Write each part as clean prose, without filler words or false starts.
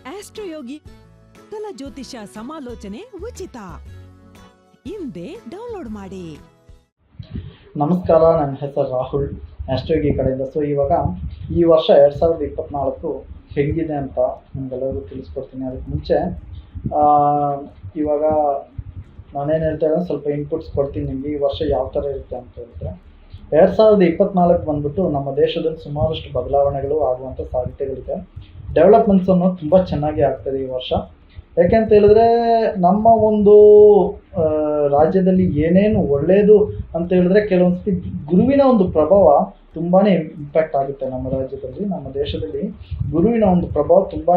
ಆಸ್ಟ್ರೋಯೋಗಿ ಕಲ ಜ್ಯೋತಿಷ್ಯ ಸಮಾಲೋಚನೆ ಉಚಿತ. ಹಿಂದೆ ಡೌನ್ಲೋಡ್ ಮಾಡಿ. ನಮಸ್ಕಾರ, ನನ್ನ ಹೆಸರು ರಾಹುಲ್, ಆಸ್ಟ್ರೋಯೋಗಿ ಕಡೆಯಿಂದ. ಸೊ ಇವಾಗ ಈ ವರ್ಷ 2024 ಹೆಂಗಿದೆ ಅಂತ ನಿಮ್ಗೆಲ್ಲರಿಗೂ ತಿಳಿಸ್ಕೊಡ್ತೀನಿ. ಅದಕ್ಕೆ ಮುಂಚೆ ಇವಾಗ ನಾನೇನು ಹೇಳ್ತಾ ಇದ್ದೀನಿ ಸ್ವಲ್ಪ ಇನ್ಪುಟ್ಸ್ ಕೊಡ್ತೀನಿ ನಿಮಗೆ. ಈ ವರ್ಷ ಯಾವ ಥರ ಇರುತ್ತೆ ಅಂತ ಹೇಳಿದ್ರೆ 2024 ಬಂದ್ಬಿಟ್ಟು ನಮ್ಮ ದೇಶದಲ್ಲಿ ಸುಮಾರಷ್ಟು ಬದಲಾವಣೆಗಳು ಆಗುವಂಥ ಸಾಧ್ಯತೆಗಳಿದೆ. ಡೆವಲಪ್ಮೆಂಟ್ಸ್ ಅನ್ನೋದು ತುಂಬ ಚೆನ್ನಾಗಿ ಆಗ್ತದೆ ಈ ವರ್ಷ. ಯಾಕೆಂತ ಹೇಳಿದ್ರೆ ನಮ್ಮ ಒಂದು ರಾಜ್ಯದಲ್ಲಿ ಏನೇನು ಒಳ್ಳೆಯದು ಅಂತ ಹೇಳಿದ್ರೆ ಕೆಲವೊಂದ್ಸತಿ ಗುರುವಿನ ಒಂದು ಪ್ರಭಾವ ತುಂಬಾ ಇಂಪ್ಯಾಕ್ಟ್ ಆಗುತ್ತೆ. ನಮ್ಮ ರಾಜ್ಯದಲ್ಲಿ, ನಮ್ಮ ದೇಶದಲ್ಲಿ ಗುರುವಿನ ಒಂದು ಪ್ರಭಾವ ತುಂಬಾ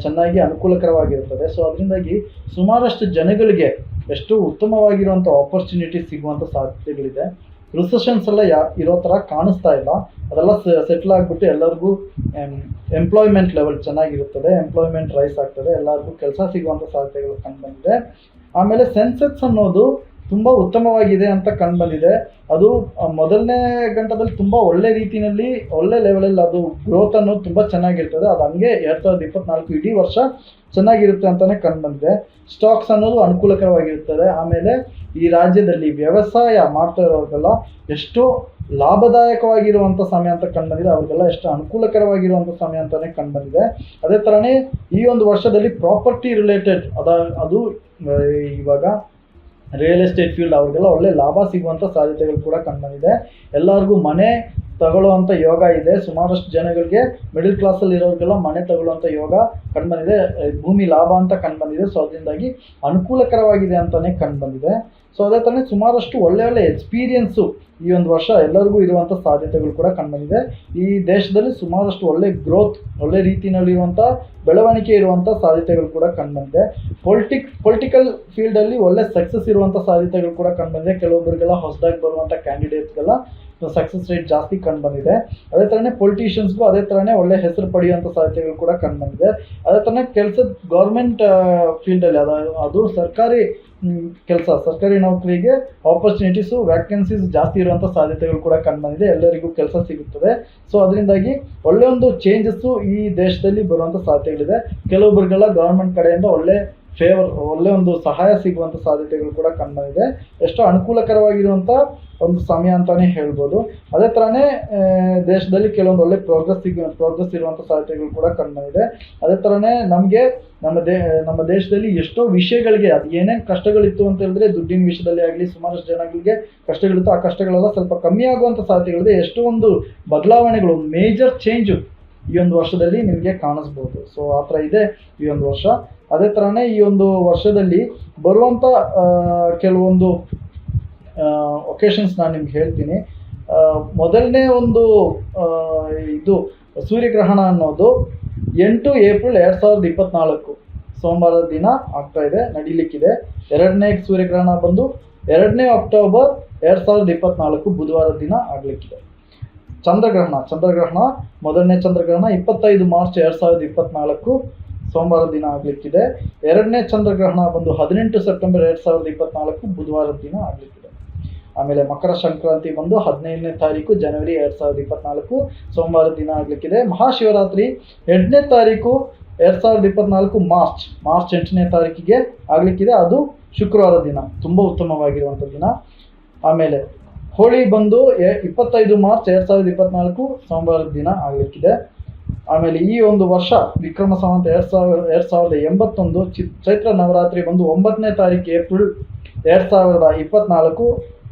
ಚೆನ್ನಾಗಿ ಅನುಕೂಲಕರವಾಗಿರುತ್ತದೆ. ಸೊ ಅದರಿಂದಾಗಿ ಸುಮಾರಷ್ಟು ಜನಗಳಿಗೆ ಎಷ್ಟು ಉತ್ತಮವಾಗಿರುವಂಥ ಆಪರ್ಚುನಿಟಿ ಸಿಗುವಂಥ ಸಾಧ್ಯತೆಗಳಿದೆ. ರಿಸೆಷನ್ಸ್ ಎಲ್ಲ ಇರೋ ಥರ ಕಾಣಿಸ್ತಾ ಇಲ್ಲ. ಅದೆಲ್ಲ ಸೆಟ್ಲ್ ಆಗಿಬಿಟ್ಟು ಎಲ್ಲರಿಗೂ ಎಂಪ್ಲಾಯ್ಮೆಂಟ್ ಲೆವೆಲ್ ಚೆನ್ನಾಗಿರುತ್ತದೆ, ಎಂಪ್ಲಾಯ್ಮೆಂಟ್ ರೈಸ್ ಆಗ್ತದೆ, ಎಲ್ಲರಿಗೂ ಕೆಲಸ ಸಿಗುವಂಥ ಸಾಧ್ಯತೆಗಳು ಕಂಡುಬಂದಿದೆ. ಆಮೇಲೆ ಸೆನ್ಸೆಕ್ಸ್ ಅನ್ನೋದು ತುಂಬ ಉತ್ತಮವಾಗಿದೆ ಅಂತ ಕಂಡುಬಂದಿದೆ. ಅದು ಮೊದಲನೇ ಗಂಟದಲ್ಲಿ ತುಂಬ ಒಳ್ಳೆ ರೀತಿಯಲ್ಲಿ ಒಳ್ಳೆ ಲೆವೆಲಲ್ಲಿ ಅದು ಗ್ರೋತ್ ಅನ್ನೋದು ತುಂಬ ಚೆನ್ನಾಗಿರ್ತದೆ. ಅದು ಹಂಗೆ 2024 ಇಡೀ ವರ್ಷ ಚೆನ್ನಾಗಿರುತ್ತೆ ಅಂತಲೇ ಕಂಡುಬಂದಿದೆ. ಸ್ಟಾಕ್ಸ್ ಅನ್ನೋದು ಅನುಕೂಲಕರವಾಗಿರುತ್ತದೆ. ಆಮೇಲೆ ಈ ರಾಜ್ಯದಲ್ಲಿ ವ್ಯವಸಾಯ ಮಾಡ್ತಾ ಇರೋರಿಗೆಲ್ಲ ಎಷ್ಟೋ ಲಾಭದಾಯಕವಾಗಿರುವಂಥ ಸಮಯ ಅಂತ ಕಂಡುಬಂದಿದೆ. ಅವ್ರಿಗೆಲ್ಲ ಎಷ್ಟು ಅನುಕೂಲಕರವಾಗಿರುವಂಥ ಸಮಯ ಅಂತಲೇ ಕಂಡುಬಂದಿದೆ. ಅದೇ ಥರನೇ ಈ ಒಂದು ವರ್ಷದಲ್ಲಿ ಪ್ರಾಪರ್ಟಿ ರಿಲೇಟೆಡ್ ಅದು ಇವಾಗ ರಿಯಲ್ ಎಸ್ಟೇಟ್ ಫೀಲ್ಡ್ ಅವ್ರಿಗೆಲ್ಲ ಒಳ್ಳೆ ಲಾಭ ಸಿಗುವಂಥ ಸಾಧ್ಯತೆಗಳು ಕೂಡ ಕಂಡುಬಂದಿದೆ. ಎಲ್ಲರಿಗೂ ಮನೆ ತಗೊಳ್ಳುವಂಥ ಯೋಗ ಇದೆ. ಸುಮಾರಷ್ಟು ಜನಗಳಿಗೆ ಮಿಡಲ್ ಕ್ಲಾಸಲ್ಲಿ ಇರೋರಿಗೆಲ್ಲ ಮನೆ ತಗೊಳ್ಳುವಂಥ ಯೋಗ ಕಂಡುಬಂದಿದೆ. ಭೂಮಿ ಲಾಭ ಅಂತ ಕಂಡುಬಂದಿದೆ. ಸೊ ಅದರಿಂದಾಗಿ ಅನುಕೂಲಕರವಾಗಿದೆ ಅಂತಲೇ ಕಂಡುಬಂದಿದೆ. ಸೊ ಅದೇ ಥರನೇ ಸುಮಾರಷ್ಟು ಒಳ್ಳೆ ಎಕ್ಸ್ಪೀರಿಯನ್ಸು ಈ ಒಂದು ವರ್ಷ ಎಲ್ಲರಿಗೂ ಇರುವಂಥ ಸಾಧ್ಯತೆಗಳು ಕೂಡ ಕಂಡುಬಂದಿದೆ. ಈ ದೇಶದಲ್ಲಿ ಸುಮಾರಷ್ಟು ಒಳ್ಳೆ ಗ್ರೋತ್, ಒಳ್ಳೆ ರೀತಿಯಲ್ಲಿರುವಂಥ ಬೆಳವಣಿಗೆ ಇರುವಂಥ ಸಾಧ್ಯತೆಗಳು ಕೂಡ ಕಂಡುಬಂದಿದೆ. ಪೊಲಿಟಿಕಲ್ ಫೀಲ್ಡಲ್ಲಿ ಒಳ್ಳೆ ಸಕ್ಸಸ್ ಇರುವಂಥ ಸಾಧ್ಯತೆಗಳು ಕೂಡ ಕಂಡುಬಂದಿದೆ. ಕೆಲವೊಬ್ಬರಿಗೆಲ್ಲ ಹೊಸದಾಗಿ ಬರುವಂಥ ಕ್ಯಾಂಡಿಡೇಟ್ಸ್ಗೆಲ್ಲ ಸಕ್ಸಸ್ ರೇಟ್ ಜಾಸ್ತಿ ಕಂಡುಬಂದಿದೆ. ಅದೇ ಥರನೇ ಪೊಲಿಟಿಷಿಯನ್ಸ್ಗೂ ಅದೇ ಥರನೇ ಒಳ್ಳೆ ಹೆಸರು ಪಡೆಯುವಂಥ ಸಾಧ್ಯತೆಗಳು ಕೂಡ ಕಂಡುಬಂದಿದೆ. ಅದೇ ಥರನೇ ಕೆಲಸದ ಗೌರ್ಮೆಂಟ್ ಫೀಲ್ಡಲ್ಲಿ ಅದು ಸರ್ಕಾರಿ ಕೆಲಸ, ಸರ್ಕಾರಿ ನೌಕರಿಗೆ ಆಪರ್ಚುನಿಟೀಸು, ವ್ಯಾಕೆನ್ಸೀಸ್ ಜಾಸ್ತಿ ಇರುವಂಥ ಸಾಧ್ಯತೆಗಳು ಕೂಡ ಕಂಡುಬಂದಿದೆ. ಎಲ್ಲರಿಗೂ ಕೆಲಸ ಸಿಗುತ್ತದೆ. ಸೊ ಅದರಿಂದಾಗಿ ಒಳ್ಳೆ ಒಂದು ಚೇಂಜಸ್ಸು ಈ ದೇಶದಲ್ಲಿ ಬರುವಂಥ ಸಾಧ್ಯತೆಗಳಿದೆ. ಕೆಲವೊಬ್ಬರಿಗೆಲ್ಲ ಗೌರ್ಮೆಂಟ್ ಕಡೆಯಿಂದ ಒಳ್ಳೆ ಒಳ್ಳೆ ಒಂದು ಸಹಾಯ ಸಿಗುವಂಥ ಸಾಧ್ಯತೆಗಳು ಕೂಡ ಕಂಡುಬಂದಿದೆ. ಎಷ್ಟೋ ಅನುಕೂಲಕರವಾಗಿರುವಂಥ ಒಂದು ಸಮಯ ಅಂತಲೇ ಹೇಳ್ಬೋದು. ಅದೇ ಥರನೇ ದೇಶದಲ್ಲಿ ಕೆಲವೊಂದು ಒಳ್ಳೆ ಪ್ರೋಗ್ರೆಸ್ ಇರುವಂಥ ಸಾಧ್ಯತೆಗಳು ಕೂಡ ಕಂಡುಬಂದಿದೆ. ಅದೇ ಥರನೇ ನಮಗೆ ನಮ್ಮ ದೇಶದಲ್ಲಿ ಎಷ್ಟೋ ವಿಷಯಗಳಿಗೆ ಅದು ಏನೇನು ಕಷ್ಟಗಳಿತ್ತು ಅಂತ ಹೇಳಿದ್ರೆ ದುಡ್ಡಿನ ವಿಷಯದಲ್ಲಿ ಆಗಲಿ ಸುಮಾರಷ್ಟು ಜನಗಳಿಗೆ ಕಷ್ಟಗಳಿತ್ತು. ಆ ಕಷ್ಟಗಳೆಲ್ಲ ಸ್ವಲ್ಪ ಕಮ್ಮಿ ಆಗುವಂಥ ಸಾಧ್ಯತೆಗಳಿದೆ. ಎಷ್ಟೋ ಒಂದು ಬದಲಾವಣೆಗಳು, ಮೇಜರ್ ಚೇಂಜು ಈ ಒಂದು ವರ್ಷದಲ್ಲಿ ನಿಮಗೆ ಕಾಣಿಸ್ಬೋದು. ಸೊ ಆ ಥರ ಇದೆ ಈ ಒಂದು ವರ್ಷ. ಅದೇ ಥರನೇ ಈ ಒಂದು ವರ್ಷದಲ್ಲಿ ಬರುವಂಥ ಕೆಲವೊಂದು ಒಕೇಶನ್ಸ್ ನಾನು ನಿಮ್ಗೆ ಹೇಳ್ತೀನಿ. ಮೊದಲನೇ ಒಂದು ಇದು ಸೂರ್ಯಗ್ರಹಣ ಅನ್ನೋದು 8 ಏಪ್ರಿಲ್ 2024 ಸೋಮವಾರದ ದಿನ ಆಗ್ತಾ ಇದೆ, ನಡೀಲಿಕ್ಕಿದೆ. ಎರಡನೇ ಸೂರ್ಯಗ್ರಹಣ ಬಂದು 2 ಅಕ್ಟೋಬರ್ 2024 ಬುಧವಾರದ ದಿನ ಆಗಲಿಕ್ಕಿದೆ. ಚಂದ್ರಗ್ರಹಣ ಮೊದಲನೇ ಚಂದ್ರಗ್ರಹಣ 25 ಮಾರ್ಚ್ 2024 ಸೋಮವಾರ ದಿನ ಆಗಲಿಕ್ಕಿದೆ. ಎರಡನೇ ಚಂದ್ರಗ್ರಹಣ ಬಂದು 18 ಸೆಪ್ಟೆಂಬರ್ 2024 ಬುಧವಾರದ ದಿನ ಆಗಲಿಕ್ಕಿದೆ. ಆಮೇಲೆ ಮಕರ ಸಂಕ್ರಾಂತಿ ಬಂದು 15ನೇ ತಾರೀಕು ಜನವರಿ 2024 ಸೋಮವಾರ ದಿನ ಆಗಲಿಕ್ಕಿದೆ. ಮಹಾಶಿವರಾತ್ರಿ 8ನೇ ತಾರೀಕು 2024 ಮಾರ್ಚ್ 8ನೇ ತಾರೀಕಿಗೆ ಆಗಲಿಕ್ಕಿದೆ. ಅದು ಶುಕ್ರವಾರ ದಿನ, ತುಂಬ ಉತ್ತಮವಾಗಿರುವಂಥ ದಿನ. ಆಮೇಲೆ ಹೋಳಿ ಬಂದು 25 ಮಾರ್ಚ್ 2024 ಸೋಮವಾರದ ದಿನ ಆಗಲಿಕ್ಕಿದೆ. ಆಮೇಲೆ ಈ ಒಂದು ವರ್ಷ ವಿಕ್ರಮ ಸಂವತ್ 2081 ಚೈತ್ರ ನವರಾತ್ರಿ ಬಂದು 9ನೇ ತಾರೀಕು ಏಪ್ರಿಲ್ 2024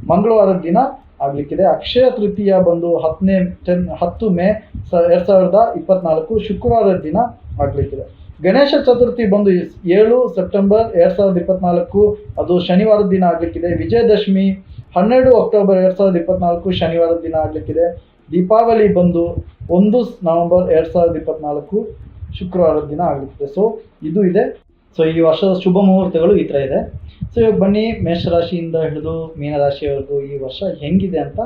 ಮಂಗಳವಾರದ ದಿನ ಆಗಲಿಕ್ಕಿದೆ. ಅಕ್ಷಯ ತೃತೀಯ ಬಂದು 10 ಮೇ 2024 ಶುಕ್ರವಾರದ ದಿನ ಆಗಲಿಕ್ಕಿದೆ. ಗಣೇಶ ಚತುರ್ಥಿ ಬಂದು 7 ಸೆಪ್ಟೆಂಬರ್ 2024 ಅದು ಶನಿವಾರದ ದಿನ ಆಗಲಿಕ್ಕಿದೆ. ವಿಜಯದಶಮಿ 12 ಅಕ್ಟೋಬರ್ 2024 ಶನಿವಾರದ ದಿನ ಆಗಲಿಕ್ಕಿದೆ. ದೀಪಾವಳಿ ಬಂದು 1 ನವೆಂಬರ್ 2024 ಶುಕ್ರವಾರದ ದಿನ ಆಗಲಿಕ್ಕಿದೆ. ಸೊ ಇದು ಇದೆ. ಸೊ ಈ ವರ್ಷದ ಶುಭ ಮುಹೂರ್ತಗಳು ಈ ಥರ ಇದೆ. ಸೊ ಇವಾಗ ಬನ್ನಿ, ಮೇಷರಾಶಿಯಿಂದ ಹಿಡಿದು ಮೀನರಾಶಿಯವರೆಗೂ ಈ ವರ್ಷ ಹೆಂಗಿದೆ ಅಂತ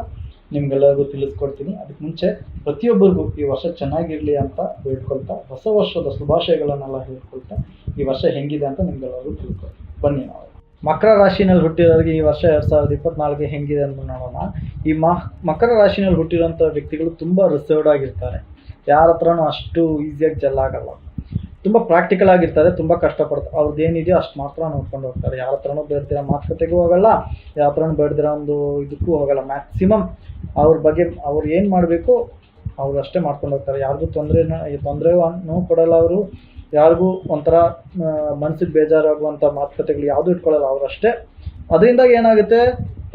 ನಿಮ್ಗೆಲ್ಲರಿಗೂ ತಿಳಿಸ್ಕೊಡ್ತೀನಿ. ಅದಕ್ಕೆ ಮುಂಚೆ ಪ್ರತಿಯೊಬ್ಬರಿಗೂ ಈ ವರ್ಷ ಚೆನ್ನಾಗಿರಲಿ ಅಂತ ಬೇಡ್ಕೊಳ್ತಾ, ಹೊಸ ವರ್ಷದ ಶುಭಾಶಯಗಳನ್ನೆಲ್ಲ ಹೇಳ್ಕೊಳ್ತಾ ಈ ವರ್ಷ ಹೆಂಗಿದೆ ಅಂತ ನಿಮ್ಗೆಲ್ಲರಿಗೂ ತಿಳ್ಕೊಳ್ತೀನಿ. ಬನ್ನಿ ನಾವು ಮಕರ ರಾಶಿನಲ್ಲಿ ಹುಟ್ಟಿರೋರಿಗೆ ಈ ವರ್ಷ 2024 ಹೆಂಗಿದೆ ಅಂತ ನೋಡೋಣ. ಈ ಮಕರ ರಾಶಿನಲ್ಲಿ ಹುಟ್ಟಿರೋಂಥ ವ್ಯಕ್ತಿಗಳು ತುಂಬ ರಿಸರ್ವ್ಡ್ ಆಗಿರ್ತಾರೆ. ಯಾರ ಹತ್ರನೂ ಅಷ್ಟು ಈಸಿಯಾಗಿ ಜಲ್ಲಾಗಲ್ಲ. ತುಂಬ ಪ್ರಾಕ್ಟಿಕಲ್ ಆಗಿರ್ತಾರೆ, ತುಂಬ ಕಷ್ಟಪಡ್ತಾರೆ. ಅವ್ರದ್ದು ಏನಿದೆಯೋ ಅಷ್ಟು ಮಾತ್ರ ನೋಡ್ಕೊಂಡು ಹೋಗ್ತಾರೆ. ಯಾರ ಹತ್ರನೂ ಬೇಡ್ದಿರ ಮಾತುಕತೆಗೂ ಹೋಗಲ್ಲ, ಯಾರ ಹತ್ರನೂ ಬೇಡ್ದಿರ ಒಂದು ಇದಕ್ಕೂ ಹೋಗಲ್ಲ. ಮ್ಯಾಕ್ಸಿಮಮ್ ಅವ್ರ ಬಗ್ಗೆ ಅವ್ರು ಏನು ಮಾಡಬೇಕು ಅವ್ರು ಅಷ್ಟೇ ಮಾಡ್ಕೊಂಡು ಹೋಗ್ತಾರೆ. ಯಾರಿಗೂ ತೊಂದರೆನೂ ಕೊಡಲ್ಲ ಅವರು, ಯಾರಿಗೂ ಒಂಥರ ಮನಸ್ಸಿಗೆ ಬೇಜಾರಾಗುವಂಥ ಮಾತುಕತೆಗಳು ಯಾವುದೂ ಇಟ್ಕೊಳ್ಳಲ್ಲ ಅವ್ರು ಅಷ್ಟೇ. ಅದರಿಂದಾಗಿ ಏನಾಗುತ್ತೆ,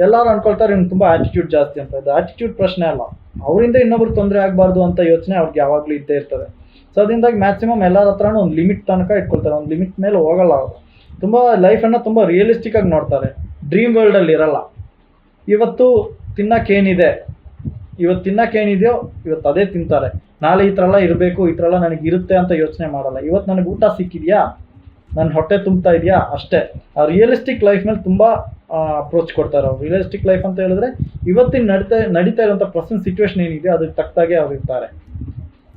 ಎಲ್ಲರೂ ಅಂದ್ಕೊಳ್ತಾರೆ ಇವ್ನು ತುಂಬ ಆ್ಯಟಿಟ್ಯೂಡ್ ಜಾಸ್ತಿ ಅಂತ. ಇದು ಆ್ಯಟಿಟ್ಯೂಡ್ ಪ್ರಶ್ನೆ ಅಲ್ಲ, ಅವರಿಂದ ಇನ್ನೊಬ್ರು ತೊಂದರೆ ಆಗಬಾರ್ದು ಅಂತ ಯೋಚನೆ ಅವ್ರಿಗೆ ಯಾವಾಗಲೂ ಇದ್ದೇ ಇರ್ತದೆ. ಸೊ ಅದರಿಂದಾಗಿ ಮ್ಯಾಕ್ಸಿಮಮ್ ಎಲ್ಲರ ಹತ್ರನೂ ಒಂದು ಲಿಮಿಟ್ ತನಕ ಇಟ್ಕೊಳ್ತಾರೆ, ಒಂದು ಲಿಮಿಟ್ ಮೇಲೆ ಹೋಗಲ್ಲ ಅವರು. ತುಂಬ ಲೈಫನ್ನು ತುಂಬ ರಿಯಲಿಸ್ಟಿಕ್ಕಾಗಿ ನೋಡ್ತಾರೆ, ಡ್ರೀಮ್ ವರ್ಲ್ಡಲ್ಲಿ ಇರಲ್ಲ. ಇವತ್ತು ತಿನ್ನೋಕ್ಕೇನಿದೆ, ಇವತ್ತು ತಿನ್ನೋಕ್ಕೇನಿದೆಯೋ ಇವತ್ತು ಅದೇ ತಿಂತಾರೆ. ನಾಳೆ ಈ ಥರ ಎಲ್ಲ ಇರಬೇಕು, ಈ ಥರ ಎಲ್ಲ ನನಗೆ ಇರುತ್ತೆ ಅಂತ ಯೋಚನೆ ಮಾಡಲ್ಲ. ಇವತ್ತು ನನಗೆ ಊಟ ಸಿಕ್ಕಿದೆಯಾ, ನನ್ನ ಹೊಟ್ಟೆ ತುಂಬ್ತಾ ಇದೆಯಾ ಅಷ್ಟೇ. ಆ ರಿಯಲಿಸ್ಟಿಕ್ ಲೈಫ್ ಮೇಲೆ ತುಂಬ ಅಪ್ರೋಚ್ ಕೊಡ್ತಾರೆ ಅವರು. ರಿಯಲಿಸ್ಟಿಕ್ ಲೈಫ್ ಅಂತ ಹೇಳಿದ್ರೆ ಇವತ್ತಿನ ನಡೀತಾ ಇರೋಂಥ ಪ್ರೆಸೆಂಟ್ ಸಿಚುವೇಶನ್ ಏನಿದೆ ಅದಕ್ಕೆ ತಕ್ಕದಾಗೆ ಅವ್ರು ಇರ್ತಾರೆ.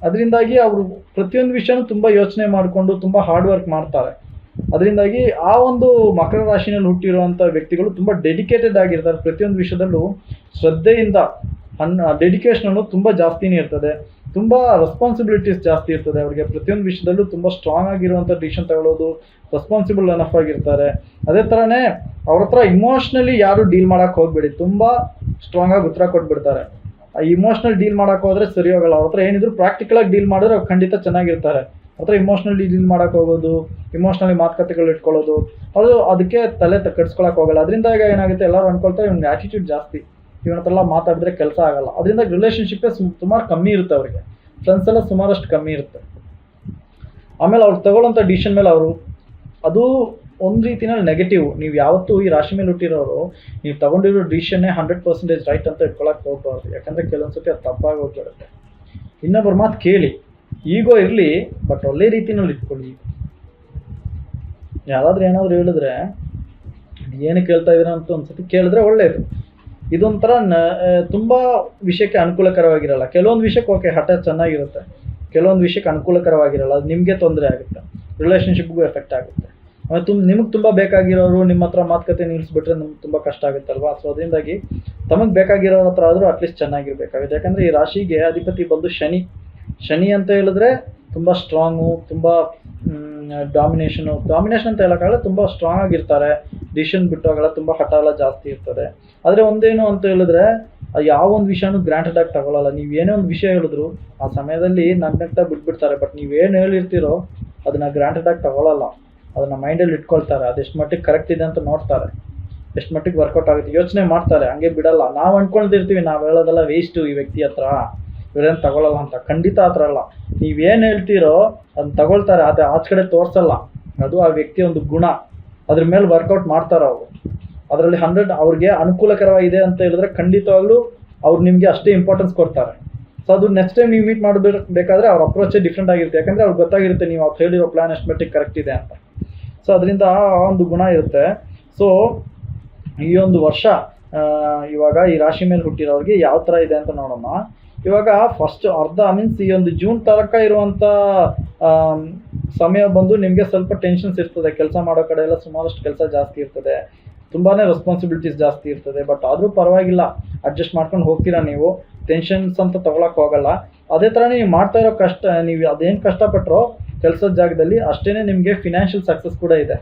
ಅದರಿಂದಾಗಿ ಅವರು ಪ್ರತಿಯೊಂದು ವಿಷಯನೂ ತುಂಬ ಯೋಚನೆ ಮಾಡಿಕೊಂಡು ತುಂಬ ಹಾರ್ಡ್ ವರ್ಕ್ ಮಾಡ್ತಾರೆ. ಅದರಿಂದಾಗಿ ಆ ಒಂದು ಮಕರ ರಾಶಿನಲ್ಲಿ ಹುಟ್ಟಿರುವಂಥ ವ್ಯಕ್ತಿಗಳು ತುಂಬ ಡೆಡಿಕೇಟೆಡ್ ಆಗಿರ್ತಾರೆ. ಪ್ರತಿಯೊಂದು ವಿಷಯದಲ್ಲೂ ಶ್ರದ್ಧೆಯಿಂದ ಡೆಡಿಕೇಶನ್ ತುಂಬ ಜಾಸ್ತಿನೇ ಇರ್ತದೆ, ತುಂಬ ರೆಸ್ಪಾನ್ಸಿಬಿಲಿಟೀಸ್ ಜಾಸ್ತಿ ಇರ್ತದೆ ಅವ್ರಿಗೆ. ಪ್ರತಿಯೊಂದು ವಿಷಯದಲ್ಲೂ ತುಂಬ ಸ್ಟ್ರಾಂಗ್ ಆಗಿರುವಂಥ ಡಿಸಿಷನ್ ತಗೊಳ್ಳೋದು, ರೆಸ್ಪಾನ್ಸಿಬಲ್ ಅನಫ್ ಆಗಿರ್ತಾರೆ. ಅದೇ ಥರನೇ ಅವ್ರ ಹತ್ರ ಇಮೋಷ್ನಲಿ ಯಾರು ಡೀಲ್ ಮಾಡೋಕ್ಕೆ ಹೋಗಬೇಡಿ, ತುಂಬ ಸ್ಟ್ರಾಂಗಾಗಿ ಉತ್ತರ ಕೊಟ್ಬಿಡ್ತಾರೆ. ಇಮೋಷ್ನಲ್ ಡೀಲ್ ಮಾಡೋಕೆ ಹೋದರೆ ಸರಿ ಹೋಗಲ್ಲ. ಅವ್ರ ಹತ್ರ ಏನಿದ್ರು ಪ್ರಾಕ್ಟಿಕಲಾಗಿ ಡೀಲ್ ಮಾಡಿದ್ರೆ ಅವ್ರು ಖಂಡಿತ ಚೆನ್ನಾಗಿರ್ತಾರೆ. ಅವ್ರ ಹತ್ರ ಇಮೋಷ್ನಲಿ ಡೀಲ್ ಮಾಡೋಕೆ ಹೋಗೋದು, ಇಮೋಷ್ನಲಿ ಮಾತುಕತೆಗಳು ಇಟ್ಕೊಳ್ಳೋದು, ಅದು ಅದಕ್ಕೆ ತಲೆ ಕೆಡ್ಸ್ಕೊಳಕ್ಕೆ ಹೋಗಲ್ಲ. ಅದರಿಂದಾಗ ಏನಾಗುತ್ತೆ, ಎಲ್ಲರೂ ಅಂದ್ಕೊಳ್ತಾರೆ ಇವ್ನಿಗೆ ಆ್ಯಟಿಟ್ಯೂಡ್ ಜಾಸ್ತಿ, ಇವನ ಹತ್ರ ಎಲ್ಲ ಮಾತಾಡಿದ್ರೆ ಕೆಲಸ ಆಗಲ್ಲ. ಅದರಿಂದ ರಿಲೇಷನ್ಶಿಪ್ಪೇ ಸುಮಾರು ಕಮ್ಮಿ ಇರುತ್ತೆ ಅವರಿಗೆ, ಫ್ರೆಂಡ್ಸ್ ಎಲ್ಲ ಸುಮಾರಷ್ಟು ಕಮ್ಮಿ ಇರುತ್ತೆ. ಆಮೇಲೆ ಅವ್ರು ತಗೊಳ್ಳೋಂಥ ಡಿಸಿಷನ್ ಮೇಲೆ ಅವರು ಅದು ಒಂದು ರೀತಿಯಲ್ಲಿ ನೆಗೆಟಿವ್. ನೀವು ಯಾವತ್ತೂ ಈ ರಾಶಿ ಮೇಲೆ ಹುಟ್ಟಿರೋರು ನೀವು ತಗೊಂಡಿರೋ ಡಿಸಿಷನ್ನೇ 100% ರೈಟ್ ಅಂತ ಇಟ್ಕೊಳಕ್ಕೆ ಹೋಗ್ಬಾರ್ದು. ಯಾಕಂದರೆ ಕೆಲವೊಂದು ಸತಿ ಅದು ತಪ್ಪಾಗಿ ಹೋಗ್ಬಿಡುತ್ತೆ. ಇನ್ನೊಬ್ಬರ ಮಾತು ಕೇಳಿ, ಈಗೋ ಇರಲಿ ಬಟ್ ಒಳ್ಳೆ ರೀತಿಯಲ್ಲಿ ಇಟ್ಕೊಳ್ಳಿ. ಯಾರಾದರೂ ಏನಾದರೂ ಹೇಳಿದ್ರೆ ಏನು ಕೇಳ್ತಾ ಇದ್ದೀರಾ ಅಂತ ಒಂದು ಸತಿ ಕೇಳಿದ್ರೆ ಒಳ್ಳೆಯದು. ಇದೊಂಥರ ತುಂಬ ವಿಷಯಕ್ಕೆ ಅನುಕೂಲಕರವಾಗಿರಲ್ಲ. ಕೆಲವೊಂದು ವಿಷಯಕ್ಕೆ ಓಕೆ ಹಠ ಚೆನ್ನಾಗಿರುತ್ತೆ, ಕೆಲವೊಂದು ವಿಷಯಕ್ಕೆ ಅನುಕೂಲಕರವಾಗಿರಲ್ಲ. ಅದು ನಿಮಗೆ ತೊಂದರೆ ಆಗುತ್ತೆ, ರಿಲೇಷನ್ಶಿಪ್ಗೂ ಎಫೆಕ್ಟ್ ಆಗುತ್ತೆ. ಆಮೇಲೆ ನಿಮಗೆ ತುಂಬ ಬೇಕಾಗಿರೋರು ನಿಮ್ಮ ಹತ್ರ ಮಾತುಕತೆ ನಿಲ್ಲಿಸ್ಬಿಟ್ರೆ ನಿಮ್ಗೆ ತುಂಬ ಕಷ್ಟ ಆಗುತ್ತಲ್ವಾ. ಸೊ ಅದರಿಂದಾಗಿ ತಮಗೆ ಬೇಕಾಗಿರೋರ ಹತ್ರ ಆದರೂ ಅಟ್ಲೀಸ್ಟ್ ಚೆನ್ನಾಗಿರ್ಬೇಕಾಗುತ್ತೆ. ಯಾಕಂದರೆ ಈ ರಾಶಿಗೆ ಅಧಿಪತಿ ಬಂದು ಶನಿ ಅಂತ ಹೇಳಿದ್ರೆ ತುಂಬ ಸ್ಟ್ರಾಂಗು, ತುಂಬ ಡಾಮಿನೇಷನ್ ಅಂತ ಹೇಳೋಕ್ಕಾಗಲ್ಲ, ತುಂಬ ಸ್ಟ್ರಾಂಗ್ ಆಗಿರ್ತಾರೆ. ಡಿಸಿಷನ್ ಬಿಟ್ಟೋಗಲ್ಲ, ತುಂಬ ಹಠ ಎಲ್ಲ ಜಾಸ್ತಿ ಇರ್ತದೆ. ಆದರೆ ಒಂದೇನು ಅಂತ ಹೇಳಿದ್ರೆ ಯಾವ ಒಂದು ವಿಷಯನೂ ಗ್ರಾಂಟೆಡ್ ಆಗಿ ತಗೊಳ್ಳಲ್ಲ. ನೀವು ಏನೇ ಒಂದು ವಿಷಯ ಹೇಳಿದ್ರು ಆ ಸಮಯದಲ್ಲಿ ನಗ್ನಗ್ತಾ ಬಿಟ್ಬಿಡ್ತಾರೆ. ಬಟ್ ನೀವೇನು ಹೇಳಿರ್ತೀರೋ ಅದನ್ನು ಗ್ರಾಂಟೆಡ್ ಆಗಿ ತಗೊಳ್ಳಲ್ಲ, ಅದನ್ನು ಮೈಂಡಲ್ಲಿ ಇಟ್ಕೊಳ್ತಾರೆ. ಅದೆಷ್ಟು ಮಟ್ಟಿಗೆ ಕರೆಕ್ಟ್ ಇದೆ ಅಂತ ನೋಡ್ತಾರೆ, ಎಷ್ಟು ಮಟ್ಟಿಗೆ ವರ್ಕೌಟ್ ಆಗುತ್ತೆ ಯೋಚನೆ ಮಾಡ್ತಾರೆ, ಹಂಗೆ ಬಿಡಲ್ಲ. ನಾವು ಅಂದ್ಕೊಳ್ತಿರ್ತೀವಿ ನಾವು ಹೇಳೋದೆಲ್ಲ ವೇಸ್ಟು ಈ ವ್ಯಕ್ತಿ ಹತ್ರ, ಇವರೇನು ತಗೊಳ್ಳಲ್ಲ ಅಂತ. ಖಂಡಿತ ಆ ಥರ ಅಲ್ಲ. ನೀವೇನು ಹೇಳ್ತೀರೋ ಅದನ್ನ ತಗೊಳ್ತಾರೆ, ಅದು ಆಚೆ ಕಡೆ ತೋರಿಸಲ್ಲ. ಅದು ಆ ವ್ಯಕ್ತಿಯ ಒಂದು ಗುಣ, ಅದ್ರ ಮೇಲೆ ವರ್ಕೌಟ್ ಮಾಡ್ತಾರೆ ಅವರು. ಅದರಲ್ಲಿ 100 ಅವ್ರಿಗೆ ಅನುಕೂಲಕರವಾಗಿದೆ ಅಂತ ಹೇಳಿದ್ರೆ ಖಂಡಿತವಾಗ್ಲೂ ಅವ್ರು ನಿಮಗೆ ಅಷ್ಟೇ ಇಂಪಾರ್ಟೆನ್ಸ್ ಕೊಡ್ತಾರೆ. ಸೊ ಅದು ನೆಕ್ಸ್ಟ್ ಟೈಮ್ ನೀವು ಮೀಟ್ ಮಾಡಬೇಕಾದ್ರೆ ಅವ್ರ ಅಪ್ರೋಚೇ ಡಿಫ್ರೆಂಟ್ ಆಗಿರುತ್ತೆ. ಯಾಕಂದರೆ ಅವ್ರಿಗೆ ಗೊತ್ತಾಗಿರುತ್ತೆ ನೀವು ಅವ್ರು ಹೇಳಿರೋ ಪ್ಲಾನ್ ಎಷ್ಟು ಮಟ್ಟಿಗೆ ಕರೆಕ್ಟ್ ಇದೆ ಅಂತ. ಸೊ ಅದರಿಂದ ಆ ಒಂದು ಗುಣ ಇರುತ್ತೆ. ಸೊ ಈ ಒಂದು ವರ್ಷ ಇವಾಗ ಈ ರಾಶಿ ಮೇಲೆ ಹುಟ್ಟಿರೋರಿಗೆ ಯಾವ ಥರ ಇದೆ ಅಂತ ನೋಡೋಣ. ಇವಾಗ ಫಸ್ಟ್ ಮೀನ್ಸ್ ಈ ಒಂದು ಜೂನ್ ತನಕ ಇರುವಂಥ ಸಮಯ ಬಂದು ನಿಮಗೆ ಸ್ವಲ್ಪ ಟೆನ್ಷನ್ಸ್ ಇರ್ತದೆ. ಕೆಲಸ ಮಾಡೋ ಕಡೆ ಎಲ್ಲ ಸುಮಾರಷ್ಟು ಕೆಲಸ ಜಾಸ್ತಿ ಇರ್ತದೆ, ತುಂಬಾ ರೆಸ್ಪಾನ್ಸಿಬಿಲಿಟೀಸ್ ಜಾಸ್ತಿ ಇರ್ತದೆ. ಬಟ್ ಆದರೂ ಪರವಾಗಿಲ್ಲ, ಅಡ್ಜಸ್ಟ್ ಮಾಡ್ಕೊಂಡು ಹೋಗ್ತೀರಾ ನೀವು, ಟೆನ್ಷನ್ಸ್ ಅಂತ ತೊಗೊಳಕ್ಕೆ ಹೋಗಲ್ಲ. ಅದೇ ಥರ ನೀವು ಮಾಡ್ತಾ ಇರೋ ಕಷ್ಟ, ನೀವು ಅದೇನು ಕಷ್ಟಪಟ್ಟರೋ ಕೆಲಸದ ಜಾಗದಲ್ಲಿ ಅಷ್ಟೇ ನಿಮಗೆ ಫಿನಾನ್ಷಿಯಲ್ ಸಕ್ಸಸ್ ಕೂಡ ಇದೆ.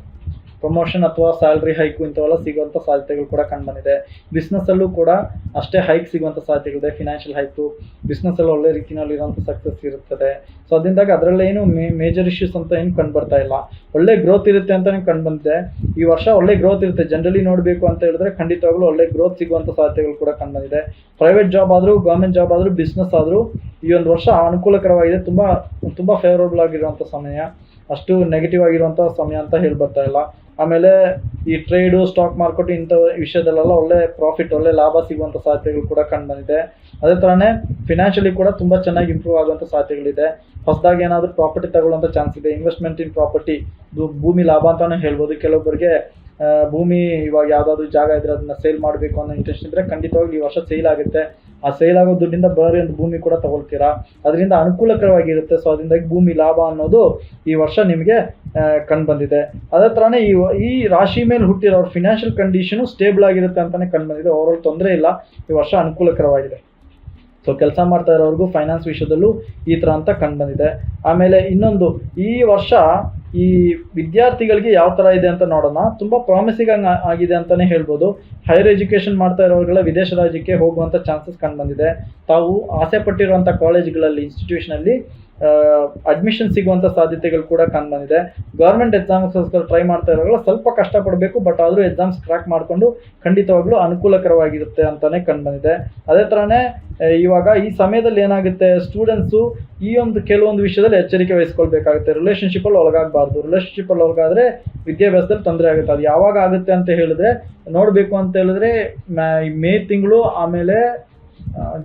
ಪ್ರಮೋಷನ್ ಅಥವಾ ಸ್ಯಾಲ್ರಿ ಹೈಕು ಇಂಥವೆಲ್ಲ ಸಿಗುವಂಥ ಸಾಧ್ಯತೆಗಳು ಕೂಡ ಕಂಡುಬಂದಿದೆ. ಬಿಸ್ನೆಸ್ಸಲ್ಲೂ ಕೂಡ ಅಷ್ಟೇ ಹೈಕ್ ಸಿಗುವಂಥ ಸಾಧ್ಯತೆಗಳಿದೆ. ಫಿನಾನ್ಷಿಯಲ್ ಹೈಕು ಬಿಸ್ನೆಸ್ಸಲ್ಲಿ ಒಳ್ಳೆ ರೀತಿಯಲ್ಲಿ ಇರುವಂಥ ಸಕ್ಸಸ್ ಇರುತ್ತದೆ. ಸೊ ಅದರಿಂದಾಗಿ ಅದರಲ್ಲೇನು ಮೇಜರ್ ಇಶ್ಯೂಸ್ ಅಂತ ಏನು ಕಂಡು ಬರ್ತಾ ಇಲ್ಲ. ಒಳ್ಳೆ ಗ್ರೋತ್ ಇರುತ್ತೆ ಅಂತಲೇ ಕಂಡು ಬಂದಿದೆ. ಈ ವರ್ಷ ಒಳ್ಳೆ ಗ್ರೋತ್ ಇರುತ್ತೆ. ಜನರಲಿ ನೋಡಬೇಕು ಅಂತ ಹೇಳಿದ್ರೆ ಖಂಡಿತವಾಗ್ಲೂ ಒಳ್ಳೆ ಗ್ರೋತ್ ಸಿಗುವಂಥ ಸಾಧ್ಯತೆಗಳು ಕೂಡ ಕಂಡು ಬಂದಿದೆ. ಪ್ರೈವೇಟ್ ಜಾಬ್ ಆದರೂ, ಗೌರ್ಮೆಂಟ್ ಜಾಬ್ ಆದರೂ, ಬಿಸ್ನೆಸ್ ಆದರೂ ಈ ಒಂದು ವರ್ಷ ಅನುಕೂಲಕರವಾಗಿದೆ. ತುಂಬ ಫೇವರಬಲ್ ಆಗಿರುವಂಥ ಸಮಯ, ಅಷ್ಟು ನೆಗೆಟಿವ್ ಆಗಿರುವಂಥ ಸಮಯ ಅಂತ ಹೇಳಿ ಬರ್ತಾ ಇಲ್ಲ. ಆಮೇಲೆ ಈ ಟ್ರೇಡು, ಸ್ಟಾಕ್ ಮಾರ್ಕೆಟ್ ಇಂಥ ವಿಷಯದಲ್ಲೆಲ್ಲ ಒಳ್ಳೆ ಪ್ರಾಫಿಟ್, ಒಳ್ಳೆ ಲಾಭ ಸಿಗುವಂಥ ಸಾಧ್ಯತೆಗಳು ಕೂಡ ಕಂಡು ಬಂದಿದೆ. ಅದೇ ಥರನೇ ಫಿನಾನ್ಷಿಯಲಿ ಕೂಡ ತುಂಬ ಚೆನ್ನಾಗಿ ಇಂಪ್ರೂವ್ ಆಗುವಂಥ ಸಾಧ್ಯತೆಗಳಿದೆ. ಹೊಸದಾಗಿ ಏನಾದರೂ ಪ್ರಾಪರ್ಟಿ ತಗೊಳ್ಳುವಂಥ ಚಾನ್ಸ್ ಇದೆ. ಇನ್ವೆಸ್ಟ್ಮೆಂಟ್ ಇನ್ ಪ್ರಾಪರ್ಟಿ, ಭೂಮಿ ಲಾಭ ಅಂತಲೇ ಹೇಳ್ಬೋದು. ಕೆಲವೊಬ್ಬರಿಗೆ ಭೂಮಿ ಇವಾಗ ಯಾವುದಾದ್ರೂ ಜಾಗ ಇದ್ದರೆ ಅದನ್ನು ಸೇಲ್ ಮಾಡಬೇಕು ಅನ್ನೋ ಇಂಟ್ರೆಸ್ಟ್ ಇದ್ದರೆ ಖಂಡಿತವಾಗಿ ಈ ವರ್ಷ ಸೇಲ್ ಆಗುತ್ತೆ. ಆ ಸೇಲ್ ಆಗೋ ದುಡ್ಡಿಂದ ಬೇರೆ ಒಂದು ಭೂಮಿ ಕೂಡ ತಗೊಳ್ತೀರಾ, ಅದರಿಂದ ಅನುಕೂಲಕರವಾಗಿರುತ್ತೆ. ಸೊ ಅದರಿಂದಾಗಿ ಭೂಮಿ ಲಾಭ ಅನ್ನೋದು ಈ ವರ್ಷ ನಿಮಗೆ ಕಂಡು ಬಂದಿದೆ. ಅದೇ ಥರನೇ ಈ ರಾಶಿ ಮೇಲೆ ಹುಟ್ಟಿರೋರು ಫಿನಾನ್ಷಿಯಲ್ ಕಂಡೀಷನು ಸ್ಟೇಬಲ್ ಆಗಿರುತ್ತೆ ಅಂತಲೇ ಕಂಡು ಬಂದಿದೆ. ಓವರಾಲ್ ತೊಂದರೆ ಇಲ್ಲ, ಈ ವರ್ಷ ಅನುಕೂಲಕರವಾಗಿದೆ. ಸೊ ಸೊ ಕೆಲಸ ಮಾಡ್ತಾ ಇರೋರ್ಗೂ ಫೈನಾನ್ಸ್ ವಿಷಯದಲ್ಲೂ ಈ ಥರ ಅಂತ ಕಂಡುಬಂದಿದೆ. ಆಮೇಲೆ ಇನ್ನೊಂದು, ಈ ವರ್ಷ ಈ ವಿದ್ಯಾರ್ಥಿಗಳಿಗೆ ಯಾವ ಥರ ಇದೆ ಅಂತ ನೋಡೋಣ. ತುಂಬ ಪ್ರಾಮಿಸಿಂಗ್ ಆಗಿದೆ ಅಂತಲೇ ಹೇಳ್ಬೋದು. ಹೈಯರ್ ಎಜುಕೇಷನ್ ಮಾಡ್ತಾ ಇರೋರುಗಳ ವಿದೇಶ ರಾಜ್ಯಕ್ಕೆ ಹೋಗುವಂಥ ಚಾನ್ಸಸ್ ಕಂಡುಬಂದಿದೆ. ತಾವು ಆಸೆ ಪಟ್ಟಿರುವಂಥ ಕಾಲೇಜ್ಗಳಲ್ಲಿ, ಇನ್ಸ್ಟಿಟ್ಯೂಷನಲ್ಲಿ ಅಡ್ಮಿಷನ್ ಸಿಗುವಂಥ ಸಾಧ್ಯತೆಗಳು ಕೂಡ ಕಂಡುಬಂದಿದೆ. ಗೌರ್ಮೆಂಟ್ ಎಕ್ಸಾಮ್ಸ್ಗೋಸ್ಕರ ಟ್ರೈ ಮಾಡ್ತಾ ಇರೋರು ಸ್ವಲ್ಪ ಕಷ್ಟಪಡಬೇಕು, ಬಟ್ ಆದರೂ ಎಕ್ಸಾಮ್ಸ್ ಕ್ರ್ಯಾಕ್ ಮಾಡಿಕೊಂಡು ಖಂಡಿತವಾಗ್ಲೂ ಅನುಕೂಲಕರವಾಗಿರುತ್ತೆ ಅಂತಲೇ ಕಂಡುಬಂದಿದೆ. ಅದೇ ಥರನೇ ಇವಾಗ ಈ ಸಮಯದಲ್ಲಿ ಏನಾಗುತ್ತೆ, ಸ್ಟೂಡೆಂಟ್ಸು ಈ ಒಂದು ಕೆಲವೊಂದು ವಿಷಯದಲ್ಲಿ ಎಚ್ಚರಿಕೆ ವಹಿಸ್ಕೊಳ್ಬೇಕಾಗುತ್ತೆ. ರಿಲೇಷನ್ಶಿಪ್ಪಲ್ಲಿ ಒಳಗಾಗಬಾರ್ದು. ರಿಲೇಷನ್ಶಿಪ್ಪಲ್ಲಿ ಒಳಗಾದರೆ ವಿದ್ಯಾಭ್ಯಾಸದಲ್ಲಿ ತೊಂದರೆ ಆಗುತ್ತೆ. ಅದು ಯಾವಾಗ ಆಗುತ್ತೆ ಅಂತ ಹೇಳಿದ್ರೆ, ನೋಡಬೇಕು ಅಂತ ಹೇಳಿದ್ರೆ ಮೇ ತಿಂಗಳು, ಆಮೇಲೆ